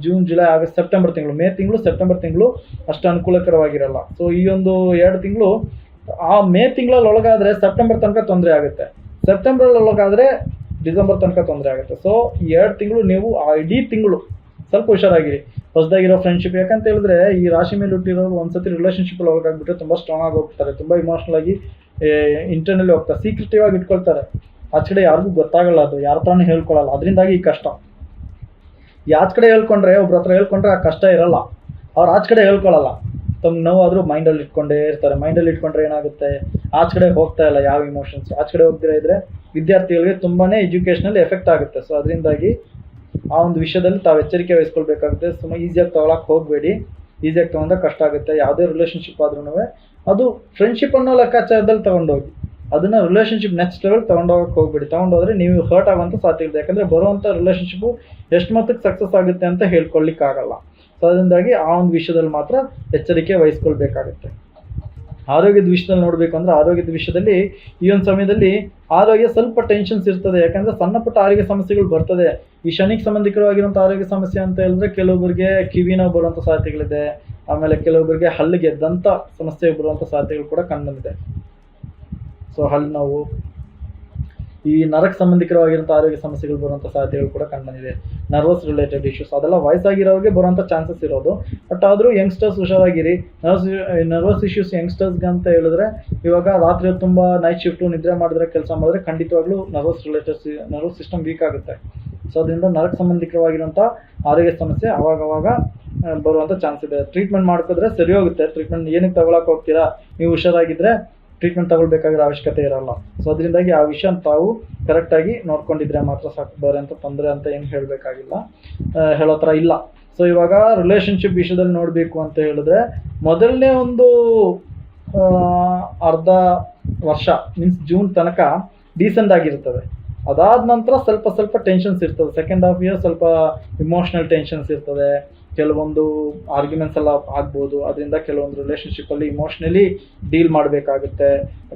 ಜೂನ್, ಜುಲೈ, ಆಗಸ್ಟ್, ಸೆಪ್ಟೆಂಬರ್ ತಿಂಗಳು, ಮೇ ತಿಂಗಳು, ಸೆಪ್ಟೆಂಬರ್ ತಿಂಗಳು ಅಷ್ಟು ಅನುಕೂಲಕರವಾಗಿರಲ್ಲ. ಸೊ ಈ ಒಂದು 2 ತಿಂಗಳು, ಆ ಮೇ ತಿಂಗಳಲ್ಲಿ ಒಳಗಾದರೆ ಸೆಪ್ಟೆಂಬರ್ ತನಕ ತೊಂದರೆ ಆಗುತ್ತೆ, ಸೆಪ್ಟೆಂಬರಲ್ಲಿ ಒಳಗಾದರೆ ಡಿಸೆಂಬರ್ ತನಕ ತೊಂದರೆ ಆಗುತ್ತೆ. ಸೊ ಈ 2 ತಿಂಗಳು ನೀವು ಆ ಇಡೀ ತಿಂಗಳು ಸ್ವಲ್ಪ ಹುಷಾರಾಗಿರಿ. ಹೊಸದಾಗಿರೋ ಫ್ರೆಂಡ್ಶಿಪ್, ಯಾಕಂತ ಹೇಳಿದ್ರೆ ಈ ರಾಶಿ ಮೇಲೆ ಹುಟ್ಟಿರೋರು ಒಂದ್ಸತಿ ರಿಲೇಷನ್ಶಿಪ್ಪಲ್ಲಿ ಒಳಗಾಗ್ಬಿಟ್ರೆ ತುಂಬ ಸ್ಟ್ರಾಂಗ್ ಆಗಿ ಹೋಗ್ತಾರೆ, ತುಂಬ ಇಮೋಷ್ನಲ್ ಆಗಿ ಇಂಟರ್ನಲ್ಲಿ ಹೋಗ್ತಾರೆ, ಸೀಕ್ರೆಟಿವ್ ಆಗಿ ಇಟ್ಕೊಳ್ತಾರೆ. ಆಚೆ ಕಡೆ ಯಾರಿಗೂ ಗೊತ್ತಾಗಲ್ಲ, ಅದು ಯಾರ ಹತ್ರನೂ ಹೇಳ್ಕೊಳ್ಳಲ್ಲ. ಅದರಿಂದಾಗಿ ಈ ಕಷ್ಟ. ಆಚೆ ಕಡೆ ಹೇಳ್ಕೊಂಡ್ರೆ, ಒಬ್ರ ಹತ್ರ ಹೇಳ್ಕೊಂಡ್ರೆ ಆ ಕಷ್ಟ ಇರಲ್ಲ. ಅವ್ರು ಆಚೆ ಕಡೆ ಹೇಳ್ಕೊಳ್ಳಲ್ಲ, ತಮ್ಮ ನೋವಾದರೂ ಮೈಂಡಲ್ಲಿ ಇಟ್ಕೊಂಡೇ ಇರ್ತಾರೆ. ಮೈಂಡಲ್ಲಿ ಇಟ್ಕೊಂಡ್ರೆ ಏನಾಗುತ್ತೆ, ಆಚೆ ಕಡೆ ಹೋಗ್ತಾ ಇಲ್ಲ ಯಾವ ಇಮೋಷನ್ಸ್. ಆಚೆ ಕಡೆ ಹೋಗ್ದಿರ ಇದ್ರೆ ವಿದ್ಯಾರ್ಥಿಗಳಿಗೆ ತುಂಬಾ ಎಜುಕೇಷನಲ್ಲಿ ಎಫೆಕ್ಟ್ ಆಗುತ್ತೆ. ಸೊ ಅದರಿಂದಾಗಿ ಆ ಒಂದು ವಿಷಯದಲ್ಲಿ ತಾವು ಎಚ್ಚರಿಕೆ ವಹಿಸ್ಕೊಳ್ಬೇಕಾಗುತ್ತೆ. ಸುಮ್ಮನೆ ಈಸಿಯಾಗಿ ತೊಗೊಳಕ್ಕೆ ಹೋಗಬೇಡಿ. ಈಸಿಯಾಗಿ ತೊಗೊಂಡ್ರೆ ಕಷ್ಟ ಆಗುತ್ತೆ. ಯಾವುದೇ ರಿಲೇಷನ್ಶಿಪ್ ಆದ್ರೂ ಅದು ಫ್ರೆಂಡ್ಶಿಪ್ ಅನ್ನೋ ಲೆಕ್ಕಾಚಾರದಲ್ಲಿ ತೊಗೊಂಡೋಗಿ, ಅದನ್ನು ರಿಲೇಷನ್ಶಿಪ್ ನೆಕ್ಸ್ಟ್ ಲೆವೆಲ್ ತೊಗೊಂಡೋಗಕ್ಕೆ ಹೋಗ್ಬೇಡಿ. ತೊಗೊಂಡೋದ್ರೆ ನೀವು ಹರ್ಟ್ ಆಗುವಂಥ ಸಾಧ್ಯತೆ ಇದೆ. ಯಾಕಂದರೆ ಬರುವಂಥ ರಿಲೇಷನ್ಶಿಪ್ಪು ಎಷ್ಟು ಮಟ್ಟಕ್ಕೆ ಸಕ್ಸಸ್ ಆಗುತ್ತೆ ಅಂತ ಹೇಳ್ಕೊಳ್ಳಿಕ್ಕಾಗಲ್ಲ. ಸೊ ಅದರಿಂದಾಗಿ ಆ ಒಂದು ವಿಷಯದಲ್ಲಿ ಮಾತ್ರ ಎಚ್ಚರಿಕೆ ವಹಿಸ್ಕೊಳ್ಬೇಕಾಗುತ್ತೆ. ಆರೋಗ್ಯದ ವಿಷಯದಲ್ಲಿ ನೋಡಬೇಕು ಅಂದರೆ, ಆರೋಗ್ಯದ ವಿಷಯದಲ್ಲಿ ಈ ಒಂದು ಸಮಯದಲ್ಲಿ ಆರೋಗ್ಯ ಸ್ವಲ್ಪ ಟೆನ್ಷನ್ಸ್ ಇರ್ತದೆ. ಯಾಕಂದರೆ ಸಣ್ಣ ಪುಟ್ಟ ಆರೋಗ್ಯ ಸಮಸ್ಯೆಗಳು ಬರ್ತದೆ. ಈ ಶನಿಗೆ ಸಂಬಂಧಿಕವಾಗಿರುವಂಥ ಆರೋಗ್ಯ ಸಮಸ್ಯೆ ಅಂತ ಹೇಳಿದ್ರೆ, ಕೆಲವೊಬ್ಬರಿಗೆ ಕಿವಿ ನೋವು ಬರುವಂಥ ಸಾಧ್ಯತೆಗಳಿದೆ. ಆಮೇಲೆ ಕೆಲವೊಬ್ಬರಿಗೆ ಹಲ್ಲಿಗೆ ದಂತ ಸಮಸ್ಯೆ ಬರುವಂಥ ಸಾಧ್ಯತೆಗಳು ಕೂಡ ಕಂಡುಬಂದಿದೆ. ಸೊ ಹಲ್ಲು ನೋವು, ಈ ನರಕ್ಕೆ ಸಂಬಂಧಿಕರವಾಗಿರುವಂಥ ಆರೋಗ್ಯ ಸಮಸ್ಯೆಗಳು ಬರುವಂಥ ಸಾಧ್ಯತೆಗಳು ಕೂಡ ಕಂಡುಬಂದಿದೆ. ನರ್ವಸ್ ರಿಲೇಟೆಡ್ ಇಶ್ಯೂಸ್, ಅದೆಲ್ಲ ವಯಸ್ಸಾಗಿರೋರಿಗೆ ಬರುವಂಥ ಚಾನ್ಸಸ್ ಇರೋದು. ಬಟ್ ಆದರೂ ಯಂಗ್ಸ್ಟರ್ಸ್ ಹುಷಾರಾಗಿರಿ. ನರ್ವಸ್ ಇಶ್ಯೂಸ್ ಯಂಗ್ಸ್ಟರ್ಸ್ಗೆ ಅಂತ ಹೇಳಿದ್ರೆ, ಇವಾಗ ರಾತ್ರಿ ತುಂಬ ನೈಟ್ ಶಿಫ್ಟು ನಿದ್ರೆ ಮಾಡಿದ್ರೆ, ಕೆಲಸ ಮಾಡಿದ್ರೆ ಖಂಡಿತವಾಗ್ಲೂ ನರ್ವಸ್ ಸಿಸ್ಟಮ್ ವೀಕ್ ಆಗುತ್ತೆ. ಸೊ ಅದರಿಂದ ನರಕ್ಕೆ ಸಂಬಂಧಿಕವಾಗಿರುವಂಥ ಆರೋಗ್ಯ ಸಮಸ್ಯೆ ಅವಾಗವಾಗ ಬರುವಂಥ ಚಾನ್ಸ್ ಇದೆ. ಟ್ರೀಟ್ಮೆಂಟ್ ಮಾಡ್ಕಿದ್ರೆ ಸರಿ ಹೋಗುತ್ತೆ. ಟ್ರೀಟ್ಮೆಂಟ್ ಏನಕ್ಕೆ ತಗೊಳಕ್ಕೆ ಹೋಗ್ತೀರಾ, ನೀವು ಹುಷಾರಾಗಿದ್ದರೆ ಟ್ರೀಟ್ಮೆಂಟ್ ತಗೊಳ್ಬೇಕಾಗಿರೋ ಅವಶ್ಯಕತೆ ಇರಲ್ಲ. ಸೊ ಅದರಿಂದಾಗಿ ಆ ವಿಷಯ ತಾವು ಕರೆಕ್ಟಾಗಿ ನೋಡ್ಕೊಂಡಿದ್ರೆ ಮಾತ್ರ ಸಾಕು. ಬೇರೆ ಅಂತ ತೊಂದರೆ ಅಂತ ಏನು ಹೇಳಬೇಕಾಗಿಲ್ಲ, ಹೇಳೋ ಥರ ಇಲ್ಲ. ಸೊ ಇವಾಗ ರಿಲೇಷನ್ಶಿಪ್ ವಿಷಯದಲ್ಲಿ ನೋಡಬೇಕು ಅಂತ ಹೇಳಿದ್ರೆ, ಮೊದಲನೇ ಒಂದು ಅರ್ಧ ವರ್ಷ ಮೀನ್ಸ್ ಜೂನ್ ತನಕ ಡೀಸೆಂಟ್ ಆಗಿರ್ತದೆ. ಅದಾದ ನಂತರ ಸ್ವಲ್ಪ ಟೆನ್ಷನ್ಸ್ ಇರ್ತದೆ. ಸೆಕೆಂಡ್ ಹಾಫ್ ಇಯರ್ ಸ್ವಲ್ಪ ಇಮೋಷ್ನಲ್ ಟೆನ್ಷನ್ಸ್ ಇರ್ತದೆ. ಕೆಲವೊಂದು ಆರ್ಗ್ಯುಮೆಂಟ್ಸ್ ಎಲ್ಲ ಆಗ್ಬೋದು. ಅದರಿಂದ ಕೆಲವೊಂದು ರಿಲೇಷನ್ಶಿಪ್ಪಲ್ಲಿ ಇಮೋಷ್ನಲಿ ಡೀಲ್ ಮಾಡಬೇಕಾಗುತ್ತೆ.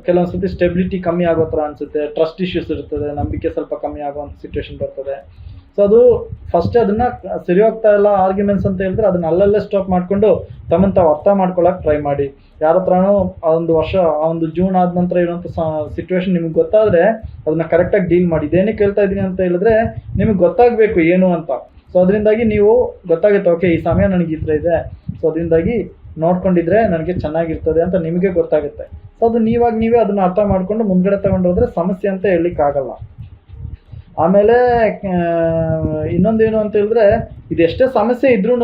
ಕೆಲವೊಂದು ಸತಿ ಸ್ಟೆಬಿಲಿಟಿ ಕಮ್ಮಿ ಆಗೋ ಥರ ಅನಿಸುತ್ತೆ. ಟ್ರಸ್ಟ್ ಇಶ್ಯೂಸ್ ಇರ್ತದೆ. ನಂಬಿಕೆ ಸ್ವಲ್ಪ ಕಮ್ಮಿ ಆಗುವಂಥ ಸಿಚುವೇಶನ್ ಬರ್ತದೆ. ಸೊ ಅದು ಫಸ್ಟೇ ಅದನ್ನು ಸರಿ ಹೋಗ್ತಾ ಇಲ್ಲ ಆರ್ಗ್ಯುಮೆಂಟ್ಸ್ ಅಂತ ಹೇಳಿದ್ರೆ, ಅದನ್ನ ಅಲ್ಲಲ್ಲೇ ಸ್ಟಾಪ್ ಮಾಡಿಕೊಂಡು ತಮ್ಮನ್ನು ತಾವು ಅರ್ಥ ಮಾಡ್ಕೊಳ್ಳೋಕೆ ಟ್ರೈ ಮಾಡಿ. ಯಾರ ಹತ್ರನೂ ಆ ಒಂದು ವರ್ಷ, ಆ ಒಂದು ಜೂನ್ ಆದ ನಂತರ ಇರುವಂಥ ಸಿಚುವೇಶನ್ ನಿಮ್ಗೆ ಗೊತ್ತಾದರೆ ಅದನ್ನು ಕರೆಕ್ಟಾಗಿ ಡೀಲ್ ಮಾಡಿ. ಇದೇನಕ್ಕೆ ಹೇಳ್ತಾ ಇದ್ದೀನಿ ಅಂತ ಹೇಳಿದ್ರೆ, ನಿಮಗೆ ಗೊತ್ತಾಗಬೇಕು ಏನು ಅಂತ. ಸೊ ಅದರಿಂದಾಗಿ ನೀವು ಗೊತ್ತಾಗುತ್ತೆ, ಓಕೆ ಈ ಸಮಯ ನನಗೆ ಈ ಥರ ಇದೆ, ಸೊ ಅದರಿಂದಾಗಿ ನೋಡ್ಕೊಂಡಿದ್ರೆ ನನಗೆ ಚೆನ್ನಾಗಿರ್ತದೆ ಅಂತ ನಿಮಗೆ ಗೊತ್ತಾಗುತ್ತೆ. ಸೊ ಅದು ನೀವೇ ಅದನ್ನು ಅರ್ಥ ಮಾಡಿಕೊಂಡು ಮುಂದ್ಗಡೆ ತಗೊಂಡೋದ್ರೆ ಸಮಸ್ಯೆ ಅಂತ ಹೇಳಲಿಕ್ಕಾಗಲ್ಲ. ಆಮೇಲೆ ಇನ್ನೊಂದೇನು ಅಂತ ಹೇಳಿದ್ರೆ, ಇದೆಷ್ಟೇ ಸಮಸ್ಯೆ ಇದ್ರೂ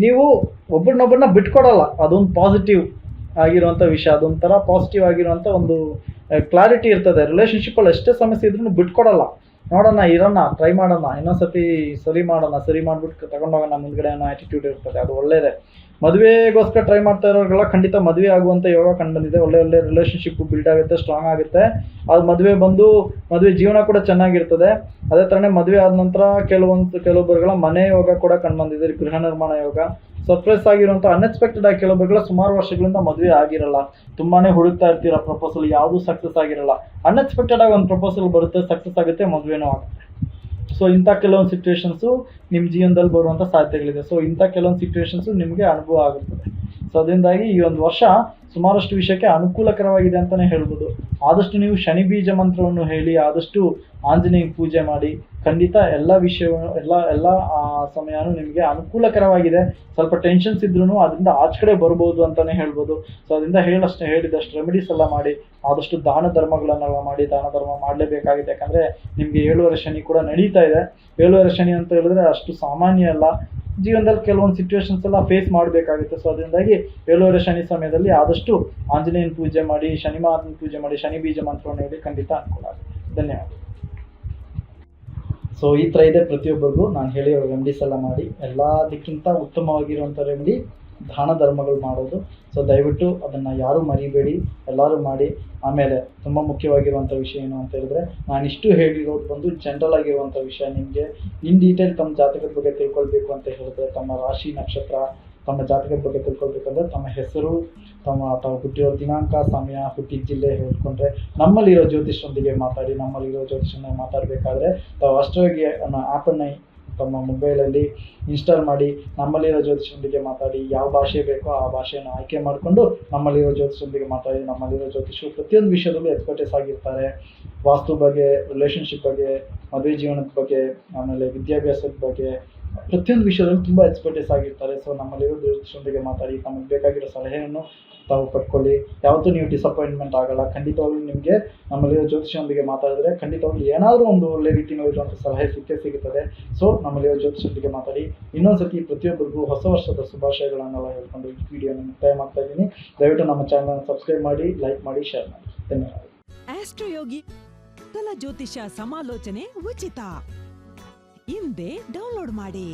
ನೀವು ಒಬ್ಬರನ್ನೊಬ್ಬರನ್ನ ಬಿಟ್ಕೊಡಲ್ಲ. ಅದೊಂದು ಪಾಸಿಟಿವ್ ಆಗಿರುವಂಥ ವಿಷಯ. ಅದೊಂಥರ ಪಾಸಿಟಿವ್ ಆಗಿರುವಂಥ ಒಂದು ಕ್ಲಾರಿಟಿ ಇರ್ತದೆ. ರಿಲೇಷನ್ಶಿಪ್ಪಲ್ಲಿ ಎಷ್ಟೇ ಸಮಸ್ಯೆ ಇದ್ರೂ ಬಿಟ್ಕೊಡಲ್ಲ. ನೋಡೋಣ, ಇರೋಣ, ಟ್ರೈ ಮಾಡೋಣ, ಇನ್ನೊಂದ್ಸತಿ ಸರಿ ಮಾಡೋಣ, ಸರಿ ಮಾಡಿಬಿಟ್ಟು ತಗೊಂಡೋಗೋಣ ಮುಂದ್ಗಡೆ ಅನ್ನೋ ಆ್ಯಟಿಟ್ಯೂಡ್ ಇರ್ತದೆ. ಅದು ಒಳ್ಳೆಯದೇ. ಮದುವೆಗೋಸ್ಕರ ಟ್ರೈ ಮಾಡ್ತಾ ಇರೋರಿಗೆಲ್ಲ ಖಂಡಿತ ಮದುವೆ ಆಗುವಂಥ ಯೋಗ ಕಂಡುಬಂದಿದೆ. ಒಳ್ಳೆ ರಿಲೇಷನ್ಶಿಪ್ ಬಿಲ್ಡ್ ಆಗುತ್ತೆ, ಸ್ಟ್ರಾಂಗ್ ಆಗುತ್ತೆ. ಅದು ಮದುವೆ ಜೀವನ ಕೂಡ ಚೆನ್ನಾಗಿರ್ತದೆ. ಅದೇ ಥರನೇ ಮದುವೆ ಆದ ನಂತರ ಕೆಲವೊಬ್ಬರುಗಳ ಮನೆ ಯೋಗ ಕೂಡ ಕಂಡುಬಂದಿದೆ. ಗೃಹ ನಿರ್ಮಾಣ ಯೋಗ. ಸರ್ಪ್ರೈಸ್ ಆಗಿರುವಂಥ ಅನ್ಎಕ್ಸ್ಪೆಕ್ಟೆಡ್ ಆಗಿ ಕೆಲವೊಬ್ಬರುಗಳ ಸುಮಾರು ವರ್ಷಗಳಿಂದ ಮದುವೆ ಆಗಿರಲ್ಲ. ತುಂಬಾ ಹುಡುಕ್ತಾ ಇರ್ತೀರ ಪ್ರಪೋಸಲ್, ಯಾವುದೂ ಸಕ್ಸಸ್ ಆಗಿರಲ್ಲ. ಅನ್ಎಕ್ಸ್ಪೆಕ್ಟೆಡ್ ಆಗಿ ಒಂದು ಪ್ರಪೋಸಲ್ ಬರುತ್ತೆ, ಸಕ್ಸಸ್ ಆಗುತ್ತೆ, ಮದುವೆನೂ ಆಗುತ್ತೆ. ಸೊ ಇಂಥ ಕೆಲವೊಂದು ಸಿಚುವೇಶನ್ಸು ನಿಮ್ಮ ಜೀವನದಲ್ಲಿ ಬರುವಂಥ ಸಾಧ್ಯತೆಗಳಿದೆ. ಸೊ ಇಂಥ ಕೆಲವೊಂದು ಸಿಚುವೇಶನ್ಸು ನಿಮಗೆ ಅನುಭವ ಆಗುತ್ತದೆ. ಸೊ ಅದರಿಂದಾಗಿ ಈ ಒಂದು ವರ್ಷ ಸುಮಾರಷ್ಟು ವಿಷಯಕ್ಕೆ ಅನುಕೂಲಕರವಾಗಿದೆ ಅಂತಲೇ ಹೇಳ್ಬೋದು. ಆದಷ್ಟು ನೀವು ಶನಿ ಬೀಜ ಮಂತ್ರವನ್ನು ಹೇಳಿ, ಆದಷ್ಟು ಆಂಜನೇಯ ಪೂಜೆ ಮಾಡಿ. ಖಂಡಿತ ಎಲ್ಲ ಸಮಯನೂ ನಿಮಗೆ ಅನುಕೂಲಕರವಾಗಿದೆ. ಸ್ವಲ್ಪ ಟೆನ್ಷನ್ಸ್ ಇದ್ರೂ ಅದರಿಂದ ಆಚೆ ಕಡೆ ಬರ್ಬೋದು ಅಂತಲೇ ಹೇಳ್ಬೋದು. ಸೊ ಅದರಿಂದ ಹೇಳಿದಷ್ಟು ರೆಮಿಡೀಸ್ ಎಲ್ಲ ಮಾಡಿ, ಆದಷ್ಟು ದಾನ ಧರ್ಮಗಳನ್ನೆಲ್ಲ ಮಾಡಿ. ದಾನ ಧರ್ಮ ಮಾಡಲೇಬೇಕಾಗಿದೆ. ಯಾಕಂದರೆ ನಿಮಗೆ 7 ಶನಿ ಕೂಡ ನಡೀತಾ ಇದೆ. 7 ಶನಿ ಅಂತ ಹೇಳಿದ್ರೆ ಅಷ್ಟು ಸಾಮಾನ್ಯ ಅಲ್ಲ. ಜೀವನದಲ್ಲಿ ಕೆಲವೊಂದು ಸಿಚುವೇಶನ್ಸ್ ಎಲ್ಲ ಫೇಸ್ ಮಾಡಬೇಕಾಗುತ್ತೆ. ಸೊ ಅದರಿಂದಾಗಿ ಏಳುವರೆ ಶನಿ ಸಮಯದಲ್ಲಿ ಆದಷ್ಟು ಆಂಜನೇಯನ ಪೂಜೆ ಮಾಡಿ, ಶನಿ ಮಹಾತ್ಮನ ಪೂಜೆ ಮಾಡಿ, ಶನಿ ಬೀಜ ಮಂತ್ರವನ್ನು ಹೇಳಿ ಖಂಡಿತ ಅನುಕೂಲ ಆಗುತ್ತೆ. ಧನ್ಯವಾದ. ಸೊ ಈ ಥರ ಇದೆ, ಪ್ರತಿಯೊಬ್ಬರಿಗೂ ನಾನು ಹೇಳಿರೋ ರೆಮಿಡೀಸ್ ಎಲ್ಲ ಮಾಡಿ. ಎಲ್ಲದಕ್ಕಿಂತ ಉತ್ತಮವಾಗಿರುವಂಥ ರೆಮಿಡಿ ದಾನ ಧರ್ಮಗಳು ಮಾಡೋದು. ಸೊ ದಯವಿಟ್ಟು ಅದನ್ನು ಯಾರೂ ಮರಿಬೇಡಿ, ಎಲ್ಲರೂ ಮಾಡಿ. ಆಮೇಲೆ ತುಂಬ ಮುಖ್ಯವಾಗಿರುವಂಥ ವಿಷಯ ಏನು ಅಂತ ಹೇಳಿದ್ರೆ, ನಾನಿಷ್ಟು ಹೇಳಿರೋದು ಬಂದು ಜನರಲ್ ಆಗಿರುವಂಥ ವಿಷಯ. ನಿಮಗೆ ಇನ್ ಡೀಟೇಲ್ ತಮ್ಮ ಜಾತಕದ ಬಗ್ಗೆ ತಿಳ್ಕೊಳ್ಬೇಕು ಅಂತ ಹೇಳಿದ್ರೆ, ತಮ್ಮ ರಾಶಿ ನಕ್ಷತ್ರ, ತಮ್ಮ ಜಾತಕದ ಬಗ್ಗೆ ತಿಳ್ಕೊಳ್ಬೇಕಂದ್ರೆ ತಮ್ಮ ಹೆಸರು, ತಾವು ಹುಟ್ಟಿರೋ ದಿನಾಂಕ, ಸಮಯ, ಹುಟ್ಟಿದ ಜಿಲ್ಲೆ ಹೇಳ್ಕೊಂಡ್ರೆ ನಮ್ಮಲ್ಲಿರೋ ಜ್ಯೋತಿಷರೊಂದಿಗೆ ಮಾತಾಡಿ. ನಮ್ಮಲ್ಲಿರೋ ಜ್ಯೋತಿಷರನ್ನ ಮಾತಾಡಬೇಕಾದ್ರೆ ತಾವು ಅಷ್ಟೊಳಗೆ ಅನ್ನೋ ಆ್ಯಪನ್ನು ತಮ್ಮ ಮೊಬೈಲಲ್ಲಿ ಇನ್ಸ್ಟಾಲ್ ಮಾಡಿ ನಮ್ಮಲ್ಲಿರೋ ಜ್ಯೋತಿಷರೊಂದಿಗೆ ಮಾತಾಡಿ. ಯಾವ ಭಾಷೆ ಬೇಕೋ ಆ ಭಾಷೆಯನ್ನು ಆಯ್ಕೆ ಮಾಡಿಕೊಂಡು ನಮ್ಮಲ್ಲಿರೋ ಜ್ಯೋತಿಷರೊಂದಿಗೆ ಮಾತಾಡಿ. ನಮ್ಮಲ್ಲಿರೋ ಜ್ಯೋತಿಷರು ಪ್ರತಿಯೊಂದು ವಿಷಯದಲ್ಲೂ ಎಕ್ಸ್ಪರ್ಟೈಸ್ ಆಗಿರ್ತಾರೆ. ವಾಸ್ತು ಬಗ್ಗೆ, ರಿಲೇಷನ್ಶಿಪ್ ಬಗ್ಗೆ, ಮದುವೆ ಜೀವನದ ಬಗ್ಗೆ, ಆಮೇಲೆ ವಿದ್ಯಾಭ್ಯಾಸದ ಬಗ್ಗೆ, ಪ್ರತಿಯೊಂದು ವಿಷಯದಲ್ಲೂ ತುಂಬ ಎಕ್ಸ್ಪರ್ಟೈಸ್ ಆಗಿರ್ತಾರೆ. ಸೊ ನಮ್ಮಲ್ಲಿರೋ ಜ್ಯೋತಿಷರೊಂದಿಗೆ ಮಾತಾಡಿ, ತಮಗೆ ಬೇಕಾಗಿರೋ ಸಲಹೆಯನ್ನು ತಾವು ಪಡ್ಕೊಳ್ಳಿ. ಯಾವತ್ತೂ ನೀವು ಡಿಸಪಾಯಿಂಟ್ಮೆಂಟ್ ಆಗಲ್ಲ. ಖಂಡಿತವಾಗ್ಲೂ ನಿಮಗೆ ನಮ್ಮಲ್ಲಿರೋ ಜ್ಯೋತಿಷರೊಂದಿಗೆ ಮಾತಾಡಿದ್ರೆ ಖಂಡಿತವಾಗ್ಲೂ ಏನಾದರೂ ಒಂದು ಒಳ್ಳೆ ರೀತಿಯಲ್ಲಿ ಇರುವಂಥ ಸಲಹೆ ಸಿಗುತ್ತದೆ. ಸೊ ನಮ್ಮಲ್ಲಿರೋ ಜ್ಯೋತಿಷರೊಂದಿಗೆ ಮಾತಾಡಿ. ಇನ್ನೊಂದು ಸತಿ ಪ್ರತಿಯೊಬ್ಬರಿಗೂ ಹೊಸ ವರ್ಷದ ಶುಭಾಶಯಗಳನ್ನೆಲ್ಲ ಹೇಳ್ಕೊಂಡು ಈ ವಿಡಿಯೋನ ಮುಕ್ತಾಯ ಮಾಡ್ತಾ ಇದ್ದೀನಿ. ದಯವಿಟ್ಟು ನಮ್ಮ ಚಾನಲ್ನ ಸಬ್ಸ್ಕ್ರೈಬ್ ಮಾಡಿ, ಲೈಕ್ ಮಾಡಿ, ಶೇರ್ ಮಾಡಿ. ಧನ್ಯವಾದ. ಆಸ್ಟ್ರೋಯೋಗಿ ಸಕಲ ಜ್ಯೋತಿಷ ಸಮಾಲೋಚನೆ ಉಚಿತ. ಹಿಂದೆ ಡೌನ್ಲೋಡ್ ಮಾಡಿ.